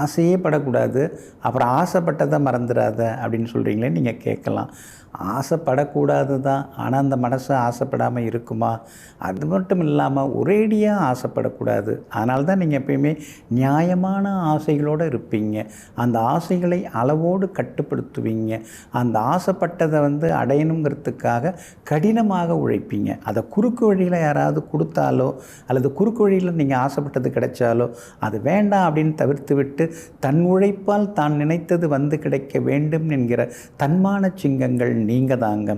ஆசையே படக்கூடாது, அப்புறம் ஆசைப்பட்டதை மறந்துடாத அப்படின்னு சொல்கிறீங்களே நீங்கள் கேட்கலாம். ஆசைப்படக்கூடாது தான், ஆனால் அந்த மனசு ஆசைப்படாமல் இருக்குமா? அது மட்டும் இல்லாமல் ஒரேடியாக ஆசைப்படக்கூடாது. அதனால தான் நீங்கள் எப்பயுமே நியாயமான ஆசைகளோடு இருப்பீங்க. அந்த ஆசைகளை அளவோடு கட்டுப்படுத்துவீங்க. அந்த ஆசைப்பட்டதை அடையணுங்கிறதுக்காக கடினமாக உழைப்பீங்க. அதை குறுக்கு வழியில் யாராவது கொடுத்தாலோ அல்லது குறுக்கு வழியில் நீங்கள் ஆசைப்பட்டது கிடைச்சாலோ அது வேண்டாம் அப்படின்னு தவிர்த்து விட்டு தன் உழைப்பால் தான் நினைத்தது கிடைக்க வேண்டும் என்கிற தன்மான சிங்கங்கள் நீங்கள் தாங்க.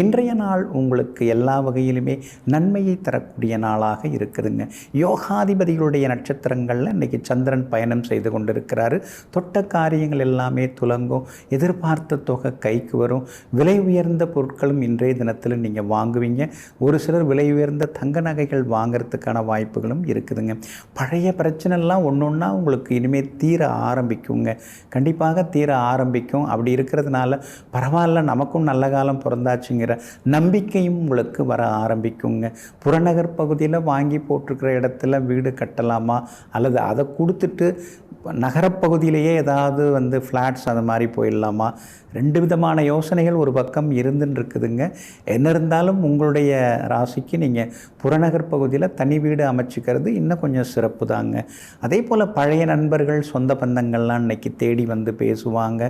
இன்றைய நாள் உங்களுக்கு எல்லா வகையிலுமே நன்மையை தரக்கூடிய நாளாக இருக்குதுங்க. யோகாதிபதிகளுடைய நட்சத்திரங்களில் இன்றைக்கி சந்திரன் பயணம் செய்து கொண்டிருக்கிறாரு. தொட்ட காரியங்கள் எல்லாமே துலங்கும். எதிர்பார்த்த தொகை கைக்கு வரும். விலை உயர்ந்த பொருட்களும் இன்றைய தினத்தில் நீங்கள் வாங்குவீங்க. ஒரு சிலர் விலை உயர்ந்த தங்க நகைகள் வாங்கிறதுக்கான வாய்ப்புகளும் இருக்குதுங்க. பழைய பிரச்சனைலாம் ஒன்று ஒன்றா உங்களுக்கு இனிமேல் தீர ஆரம்பிக்குங்க. கண்டிப்பாக தீர ஆரம்பிக்கும். அப்படி இருக்கிறதுனால பரவாயில்ல, நமக்கும் நல்ல காலம் பிறந்தாச்சுங்கிற நம்பிக்கையும் உங்களுக்கு வர ஆரம்பிக்குங்க. புறநகர் பகுதியில் வாங்கி போட்டிருக்கிற இடத்துல வீடு கட்டலாமா அல்லது அதை கொடுத்துட்டு நகரப்பகுதியிலேயே ஏதாவது ஃப்ளாட்ஸ் அது மாதிரி போயிடலாமா? ரெண்டு விதமான யோசனைகள் ஒரு பக்கம் இருந்துன்னு இருக்குதுங்க. என்ன இருந்தாலும் உங்களுடைய ராசிக்கு நீங்கள் புறநகர் பகுதியில் தனி வீடு அமைச்சிக்கிறது இன்னும் கொஞ்சம் சிறப்பு தாங்க. அதே போல் பழைய நண்பர்கள் சொந்த பந்தங்கள்லாம் இன்றைக்கி தேடி பேசுவாங்க.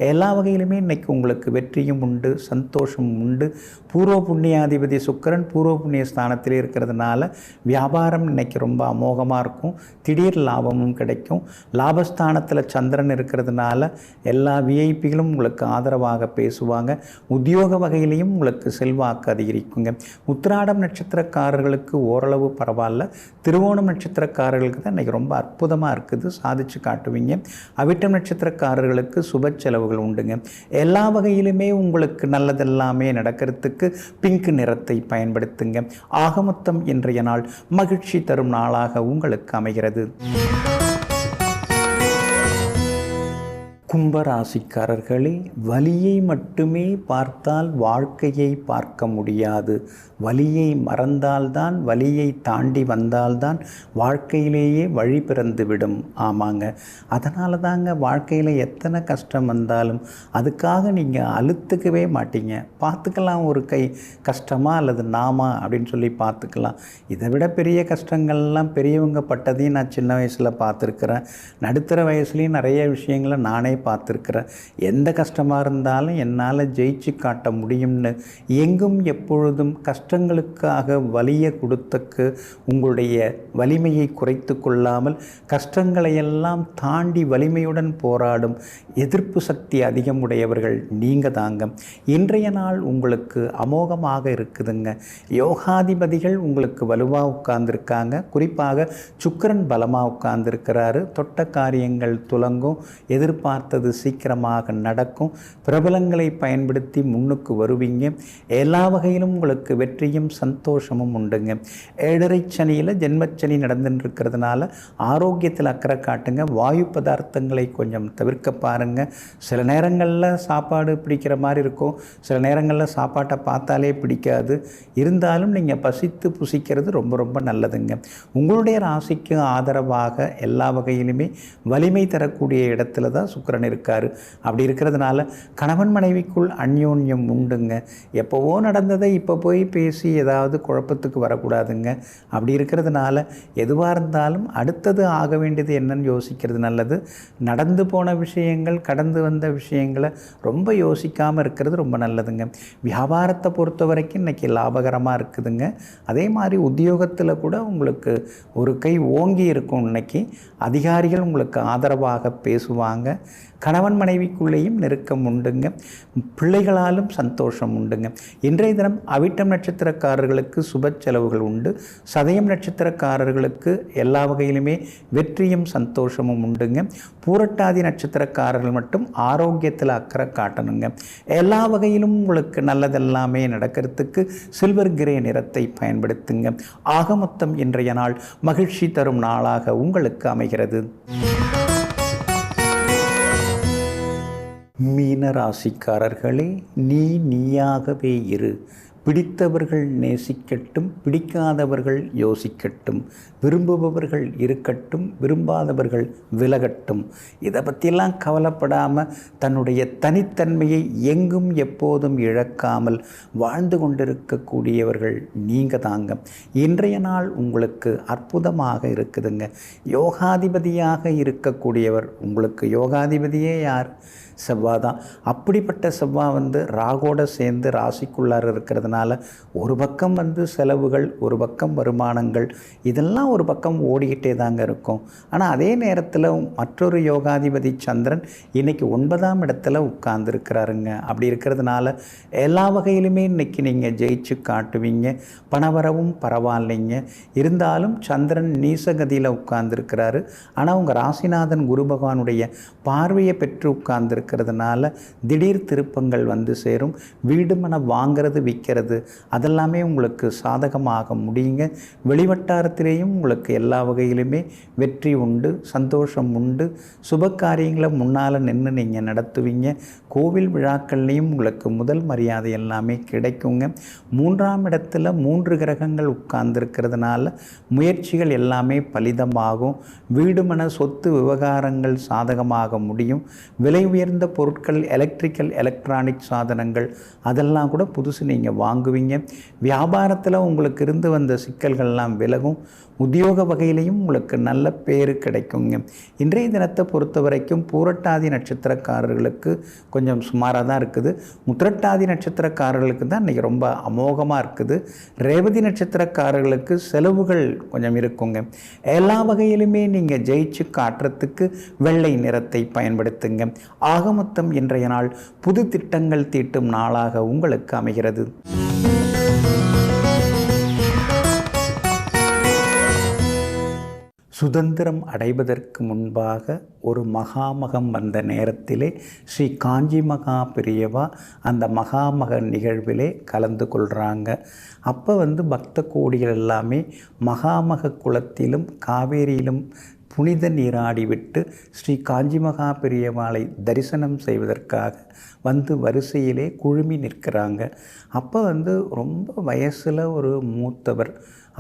எல்லா வகையிலுமே இன்றைக்கி உங்களுக்கு வெற்றியும் உண்டு, சந்தோஷமும் உண்டு. பூர்வ புண்ணியாதிபதி சுக்கிரன் பூர்வ புண்ணிய ஸ்தானத்திலே இருக்கிறதுனால வியாபாரம் இன்றைக்கி ரொம்ப அமோகமாக இருக்கும். திடீர் லாபமும் கிடைக்கும். லாபஸ்தானத்தில் சந்திரன் இருக்கிறதுனால எல்லா விஐபிகளும் உங்களுக்கு ஆதரவாக பேசுவாங்க. உத்தியோக வகையிலையும் உங்களுக்கு செல்வாக்கு அதிகரிக்குங்க. உத்திராடம் நட்சத்திரக்காரர்களுக்கு ஓரளவு பரவாயில்ல. திருவோணம் நட்சத்திரக்காரர்களுக்கு தான் இன்றைக்கி ரொம்ப அற்புதமாக இருக்குது, சாதிச்சு காட்டுவீங்க. அவிட்டம் நட்சத்திரக்காரர்களுக்கு சுப செலவுகள் உண்டுங்க. எல்லா வகையிலுமே உங்களுக்கு நல்லதெல்லாமே நடக்கிறதுக்கு பிங்க் நிறத்தை பயன்படுத்துங்க. ஆக மொத்தம் இன்றைய நாள் மகிழ்ச்சி தரும் நாளாக உங்களுக்கு அமைகிறது. கும்பராசிக்காரர்களே, வலியை மட்டுமே பார்த்தால் வாழ்க்கையை பார்க்க முடியாது. வலியை மறந்தால்தான், வலியை தாண்டி வந்தால்தான் வாழ்க்கையிலேயே வழி பிறந்துவிடும். ஆமாங்க, அதனால தாங்க வாழ்க்கையில் எத்தனை கஷ்டம் வந்தாலும் அதுக்காக நீங்கள் அழுத்துக்கவே மாட்டீங்க. பார்த்துக்கலாம், ஒரு கை கஷ்டமா அல்லது நாமா அப்படின்னு சொல்லி பார்த்துக்கலாம். இதை விட பெரிய கஷ்டங்கள்லாம் பெரியவங்க பட்டதையும் நான் சின்ன வயசில் பார்த்துருக்குறேன். நடுத்தர வயசுலேயும் நிறைய விஷயங்களை நானே பார்த்துருக்குறேன். எந்த கஷ்டமாக இருந்தாலும் என்னால் ஜெயிச்சு காட்ட முடியும்னு எங்கும் எப்பொழுதும் கஷ்டங்களுக்காக வலியை கொடுத்தக்கு உங்களுடைய வலிமையை குறைத்து கொள்ளாமல் கஷ்டங்களையெல்லாம் தாண்டி வலிமையுடன் போராடும் எதிர்ப்பு சக்தி அதிகம் உடையவர்கள் நீங்கள் தாங்க. இன்றைய நாள் உங்களுக்கு அமோகமாக இருக்குதுங்க. யோகாதிபதிகள் உங்களுக்கு வலுவாக உட்கார்ந்துருக்காங்க. குறிப்பாக சுக்கிரன் பலமாக உட்கார்ந்துருக்கிறாரு. தொட்ட காரியங்கள் துலங்கும். எதிர்பார்த்தது சீக்கிரமாக நடக்கும். பிரபலங்களை பயன்படுத்தி முன்னுக்கு வருவீங்க. எல்லா வகையிலும் உங்களுக்கு வெற்றியும் சந்தோஷமும் உண்டுங்க. 7.5 சனியில் ஜென்மச்சனி நடந்துட்டு இருக்கிறதுனால ஆரோக்கியத்தில் அக்கறை காட்டுங்க. வாயு பதார்த்தங்களை கொஞ்சம் தவிர்க்க பாருங்கள். சில நேரங்களில் சாப்பாடு பிடிக்கிற மாதிரி இருக்கும், சில நேரங்களில் சாப்பாட்டை பார்த்தாலே பிடிக்காது. இருந்தாலும் நீங்கள் பசித்து புசிக்கிறது ரொம்ப ரொம்ப நல்லதுங்க. உங்களுடைய ராசிக்கு ஆதரவாக எல்லா வகையிலுமே வலிமை தரக்கூடிய இடத்துல தான் சுக்கிரன் இருக்கார். அப்படி இருக்கிறதுனால கணவன் மனைவிக்குள் அந்யோன்யம் உண்டுங்க. எப்போவோ நடந்ததை இப்போ போய் பேசி ஏதாவது குழப்பத்துக்கு வரக்கூடாதுங்க. அப்படி இருக்கிறதுனால எதுவாக இருந்தாலும் அடுத்தது ஆக வேண்டியது என்னன்னு யோசிக்கிறது நல்லது. நடந்து போன விஷயங்கள், கடந்து வந்த விஷயங்களை ரொம்ப யோசிக்காமல் இருக்கிறது ரொம்ப நல்லதுங்க. வியாபாரத்தை பொறுத்த வரைக்கும் இன்றைக்கி லாபகரமாக இருக்குதுங்க. அதே மாதிரி உத்தியோகத்தில் கூட உங்களுக்கு ஒரு கை ஓங்கி இருக்கும். இன்னைக்கு அதிகாரிகள் உங்களுக்கு ஆதரவாக பேசுவாங்க. கணவன் மனைவிக்குள்ளேயும் நெருக்கம் உண்டுங்க. பிள்ளைகளாலும் சந்தோஷம் உண்டுங்க. இன்றைய தினம் அவிட்டம் நட்சத்திரக்காரர்களுக்கு சுப செலவுகள் உண்டு. சதயம் நட்சத்திரக்காரர்களுக்கு எல்லா வகையிலுமே வெற்றியும் சந்தோஷமும் உண்டுங்க. பூரட்டாதி நட்சத்திரக்காரர்கள் மட்டும் ஆரோக்கியத்தில் அக்கறை காட்டணுங்க. எல்லா வகையிலும் உங்களுக்கு நல்லதெல்லாமே நடக்கிறதுக்கு சில்வர் கிரே நிறத்தை பயன்படுத்துங்க. ஆக மொத்தம் இன்றைய நாள் மகிழ்ச்சி தரும் நாளாக உங்களுக்கு அமைகிறது. மீன ராசிக்காரர்களே, நீயாகவே இரு. பிடித்தவர்கள் நேசிக்கட்டும், பிடிக்காதவர்கள் யோசிக்கட்டும், விரும்புபவர்கள் இருக்கட்டும், விரும்பாதவர்கள் விலகட்டும். இதை பற்றியெல்லாம் கவலைப்படாமல் தன்னுடைய தனித்தன்மையை எங்கும் எப்போதும் இழக்காமல் வாழ்ந்து கொண்டிருக்கக்கூடியவர்கள் நீங்கள் தாங்க. இன்றைய நாள் உங்களுக்கு அற்புதமாக இருக்குதுங்க. யோகாதிபதியாக இருக்கக்கூடியவர், உங்களுக்கு யோகாதிபதியே யார்? செவ்வாய் தான். அப்படிப்பட்ட செவ்வாய் ராகோட சேர்ந்து ராசிக்குள்ளார இருக்கிறதுனால ஒரு பக்கம் செலவுகள், ஒரு பக்கம் வருமானங்கள், இதெல்லாம் ஒரு பக்கம் ஓடிக்கிட்டே தாங்க இருக்கும். ஆனால் அதே நேரத்தில் மற்றொரு யோகாதிபதி சந்திரன் இன்றைக்கி 9ஆம் இடத்துல உட்கார்ந்துருக்கிறாருங்க. அப்படி இருக்கிறதுனால எல்லா வகையிலுமே இன்றைக்கி நீங்கள் ஜெயிச்சு காட்டுவீங்க. பணவரவும் பரவாயில்லைங்க. இருந்தாலும் சந்திரன் நீசகதியில் உட்கார்ந்துருக்கிறாரு. ஆனால் உங்கள் ராசிநாதன் குரு பகவானுடைய பார்வையை பெற்று உட்கார்ந்துருக்கிறது இருக்கிறதுனால திடீர் திருப்பங்கள் சேரும். வீடு மன வாங்கிறது விற்கிறது அதெல்லாமே உங்களுக்கு சாதகமாக முடியுங்க. வெளிவட்டாரத்திலேயும் உங்களுக்கு எல்லா வகையிலுமே வெற்றி உண்டு, சந்தோஷம் உண்டு. சுப காரியங்களை முன்னால் நின்று நீங்கள் நடத்துவீங்க. கோவில் விழாக்கள்லேயும் உங்களுக்கு முதல் மரியாதை எல்லாமே கிடைக்குங்க. 3ஆம் இடத்துல 3 கிரகங்கள் உட்கார்ந்துருக்கிறதுனால முயற்சிகள் எல்லாமே பலிதமாகும். வீடு மன சொத்து விவகாரங்கள் சாதகமாக முடியும். விலை உயர்ந்த பொருட்கள், எலக்ட்ரிக்கல் எலக்ட்ரானிக் சாதனங்கள் அதெல்லாம் கூட புதுசு நீங்கள் வாங்குவீங்க. வியாபாரத்தில் உங்களுக்கு இருந்து வந்த சிக்கல்கள்லாம் விலகும். உத்தியோக வகையிலையும் உங்களுக்கு நல்ல பேர் கிடைக்குங்க. இன்றைய தினத்தை பொறுத்த வரைக்கும் பூரட்டாதி நட்சத்திரக்காரர்களுக்கு கொஞ்சம் சுமாராக தான் இருக்குது. முத்திரட்டாதி நட்சத்திரக்காரர்களுக்கு தான் இன்றைக்கி ரொம்ப அமோகமாக இருக்குது. ரேவதி நட்சத்திரக்காரர்களுக்கு செலவுகள் கொஞ்சம் இருக்குங்க. எல்லா வகையிலுமே நீங்கள் ஜெயிச்சு காட்டுறதுக்கு வெள்ளை நிறத்தை பயன்படுத்துங்க. ஆக மொத்தம் இன்றைய நாள் புது திட்டங்கள் தீட்டும் நாளாக உங்களுக்கு அமைகிறது. சுதந்திரம் அடைவதற்கு முன்பாக ஒரு மகாமகம் வந்த நேரத்திலே ஸ்ரீ காஞ்சி மகா பெரியவா அந்த மகாமக நிகழ்விலே கலந்து கொள்கிறாங்க. அப்போ பக்த கோடிகள் எல்லாமே மகாமக குளத்திலும் காவேரியிலும் புனித நீராடிவிட்டு ஸ்ரீ காஞ்சி மகா பெரியவாளை தரிசனம் செய்வதற்காக வரிசையிலே குழுமி நிற்கிறாங்க. அப்போ ரொம்ப வயசில் ஒரு மூத்தவர்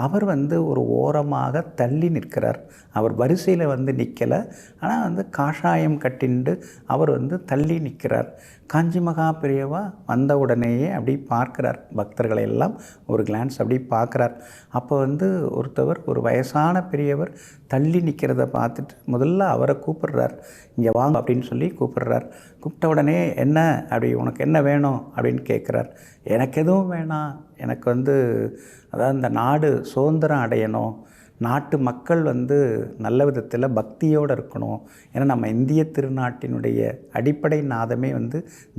அவர் ஒரு ஓரமாக தள்ளி நிற்கிறார். அவர் வரிசையில் நிற்கலை, ஆனால் காஷாயம் கட்டிண்டு அவர் தள்ளி நிற்கிறார். காஞ்சி மகா பெரியவா வந்த உடனேயே அப்படி பார்க்குறார். பக்தர்களை எல்லாம் ஒரு கிளான்ஸ் அப்படி பார்க்குறார். அப்போ ஒருத்தவர், ஒரு வயசான பெரியவர் தள்ளி நிற்கிறத பார்த்துட்டு முதல்ல அவரை கூப்பிடுறார். இங்கே வாங்க அப்படின்னு சொல்லி கூப்பிடுறார். கூப்பிட்ட உடனே என்ன அப்படி, உனக்கு என்ன வேணும் அப்படின்னு கேட்குறார். எனக்கு எதுவும் வேணாம், எனக்கு அதாவது இந்த நாடு சுதந்திரம் அடையணும், நாட்டு மக்கள் நல்ல விதத்தில் பக்தியோடு இருக்கணும். ஏன்னா நம்ம இந்திய திருநாட்டினுடைய அடிப்படை நாதமே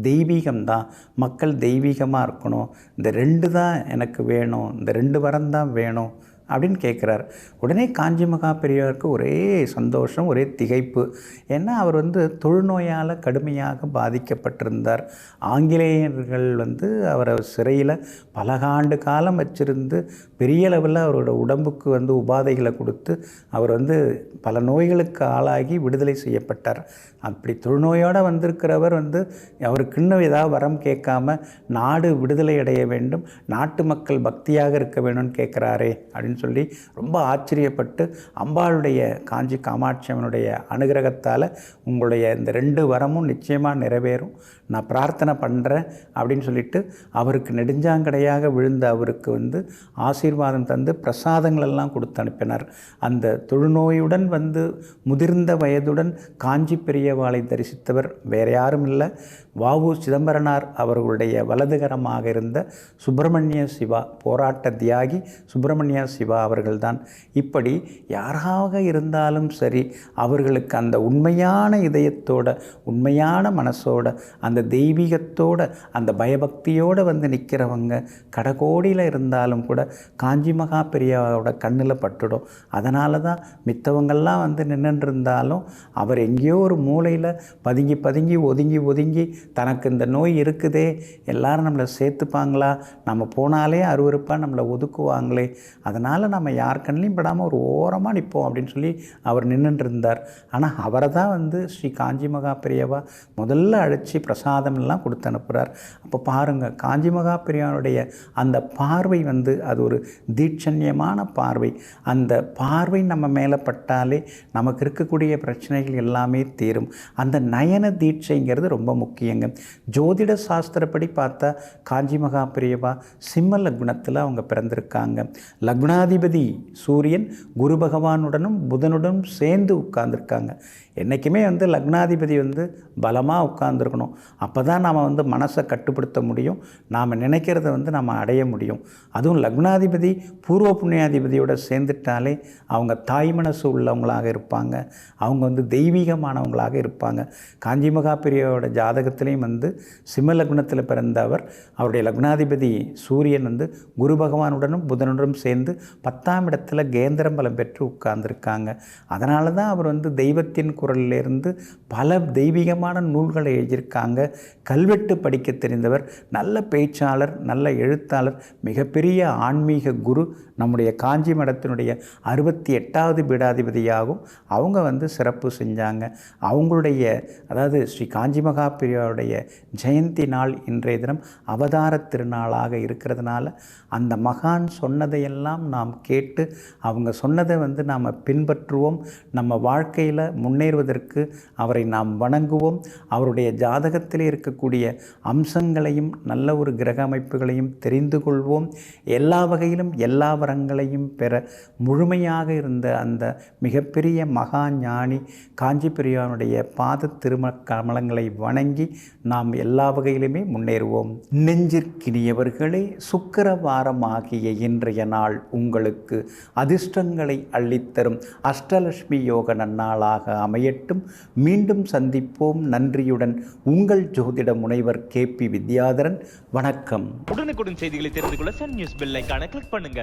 தெய்வீகம்தான். மக்கள் தெய்வீகமாக இருக்கணும். இந்த 2 தான் எனக்கு வேணும், இந்த 2 வரம் தான் வேணும் அப்படின்னு கேட்குறார். உடனே காஞ்சி மகா பெரியவருக்கு ஒரே சந்தோஷம், ஒரே திகைப்பு. ஏன்னா அவர் தொழுநோயால் கடுமையாக பாதிக்கப்பட்டிருந்தார். ஆங்கிலேயர்கள் அவரை சிறையில் பல ஆண்டு காலம் வச்சிருந்து பெரிய அளவில் அவரோட உடம்புக்கு உபாதைகளை கொடுத்து அவர் பல நோய்களுக்கு ஆளாகி விடுதலை செய்யப்பட்டார். அப்படி தொழுநோயோடு வந்திருக்கிறவர் அவருக்கு இன்னும் ஏதாவது வரம் கேட்காம நாடு விடுதலை அடைய வேண்டும், நாட்டு மக்கள் பக்தியாக இருக்க வேணும்னு கேட்குறாரே அப்படின்னு சொல்லி ரொம்ப ஆச்சரியப்பட்டு அம்பாளுடைய, காஞ்சி காமாட்சி அம்மனுடைய அனுகிரகத்தால் உங்களுடைய இந்த 2 வரமும் நிச்சயமாக நிறைவேறும், நான் பிரார்த்தனை பண்ணுறேன் அப்படின்னு சொல்லிட்டு அவருக்கு நெடுஞ்சாங்கடையாக விழுந்த அவருக்கு ஆசீர்வாதம் தந்து பிரசாதங்களெல்லாம் கொடுத்து அனுப்பினார். அந்த தொழுநோயுடன் முதிர்ந்த வயதுடன் காஞ்சி பெரியவாளை தரிசித்தவர் வேறு யாரும் இல்லை, வ.உ. சிதம்பரனார் அவர்களுடைய வலதுகரமாக இருந்த சுப்பிரமணிய சிவா, போராட்ட தியாகி சுப்பிரமணிய சிவா அவர்கள்தான். இப்படி யாராக இருந்தாலும் சரி, அவர்களுக்கு அந்த உண்மையான இதயத்தோட, உண்மையான மனசோட, அந்த தெய்வீகத்தோட, அந்த பயபக்தியோடு நிற்கிறவங்க கடைக்கோடியில் இருந்தாலும் கூட காஞ்சி மகா பெரியவாவோட கண்ணில் பட்டுடும். அதனால தான் மித்தவங்கள்லாம் நின்றுட்டு இருந்தாலும் அவர் எங்கேயோ ஒரு மூலையில் பதுங்கி பதுங்கி ஒதுங்கி ஒதுங்கி தனக்கு இந்த நோய் இருக்குதே, எல்லாரும் நம்மளை சேர்த்துப்பாங்களா, நம்ம போனாலே அருவருப்பாக நம்மளை ஒதுக்குவாங்களே, அதனால் அதனால் நம்ம யார் கண்ணிலையும் படாமல் ஒரு ஓரமாக நிற்போம் அப்படின்னு சொல்லி அவர் நின்றுட்டு இருந்தார். ஆனால் அவரை தான் வந்து ஸ்ரீ காஞ்சி மகா பெரியவா முதல்ல அழைச்சி பிரசாதம் எல்லாம் கொடுத்து அனுப்புகிறார். அப்போ பாருங்கள், காஞ்சி மகா பெரியவனுடைய அந்த பார்வை வந்து அது ஒரு தீட்சண்யமான பார்வை. அந்த பார்வை நம்ம மேலே பட்டாலே நமக்கு இருக்கக்கூடிய பிரச்சனைகள் எல்லாமே தீரும். அந்த நயன தீட்சைங்கிறது ரொம்ப முக்கியங்க. ஜோதிட சாஸ்திரப்படி பார்த்தா காஞ்சி மகா பெரியவா சிம்ம லக்னத்தில் அவங்க பிறந்திருக்காங்க. லக்னாதிபதி சூரியன் குரு பகவானுடனும் புதனுடனும் சேர்ந்து உட்கார்ந்துருக்காங்க. என்றைக்குமே வந்து லக்னாதிபதி வந்து பலமாக உட்கார்ந்துருக்கணும். அப்போ தான் நாம் வந்து மனசை கட்டுப்படுத்த முடியும், நாம் நினைக்கிறத வந்து நம்ம அடைய முடியும். அதுவும் லக்னாதிபதி பூர்வ புண்ணியாதிபதியோடு சேர்ந்துட்டாலே அவங்க தாய் மனசு உள்ளவங்களாக இருப்பாங்க, அவங்க வந்து தெய்வீகமானவங்களாக இருப்பாங்க. காஞ்சி மகா பெரியவோட ஜாதகத்திலையும் வந்து சிம்ம லக்னத்தில் பிறந்த அவருடைய லக்னாதிபதி சூரியன் வந்து குரு பகவானுடனும் புதனுடனும் சேர்ந்து 10ஆம் இடத்துல கேந்திரம் பலம் பெற்று உட்கார்ந்துருக்காங்க. அதனால தான் அவர் வந்து தெய்வத்தின் குரலிலிருந்து பல தெய்வீகமான நூல்களை எழுதியிருக்காங்க. கல்வெட்டு படிக்க தெரிந்தவர், நல்ல பேச்சாளர், நல்ல எழுத்தாளர், மிகப்பெரிய ஆன்மீக குரு. நம்முடைய காஞ்சி மடத்தினுடைய 68வது பீடாதிபதியாகவும் அவங்க வந்து சிறப்பு செஞ்சாங்க. அவங்களுடைய அதாவது ஸ்ரீ காஞ்சி மகா பெரியவருடைய ஜெயந்தி நாள் இன்றைய தினம் அவதார திருநாளாக இருக்கிறதுனால அந்த மகான் சொன்னதையெல்லாம் நாம் கேட்டு அவங்க சொன்னதை வந்து நாம் பின்பற்றுவோம். நம்ம வாழ்க்கையில் முன்னேறுவதற்கு அவரை நாம் வணங்குவோம். அவருடைய ஜாதகத்தில் இருக்கக்கூடிய அம்சங்களையும் நல்ல ஒரு கிரக அமைப்புகளையும் தெரிந்து கொள்வோம். எல்லா வகையிலும் எல்லா வரங்களையும் பெற முழுமையாக இருந்த அந்த மிகப்பெரிய மகா ஞானி காஞ்சி பெரியவனுடைய பாத திருமணங்களை வணங்கி நாம் எல்லா வகையிலுமே முன்னேறுவோம். நெஞ்சிற்கினியவர்களே, சுக்கிரவாரம் ஆகிய இன்றைய நாள் உங்களுக்கு அதிர்ஷ்டங்களை அள்ளித்தரும் அஷ்டலட்சுமி யோக நன்னாளாக அமையட்டும். மீண்டும் சந்திப்போம். நன்றியுடன் உங்கள் ஜோதிட முனைவர் KP வித்யாதரன். வணக்கம். உடனுக்குடன் செய்திகளை தெரிந்து கொள்ள சன் நியூஸ் பெல் ஐகானை கிளிக் பண்ணுங்க.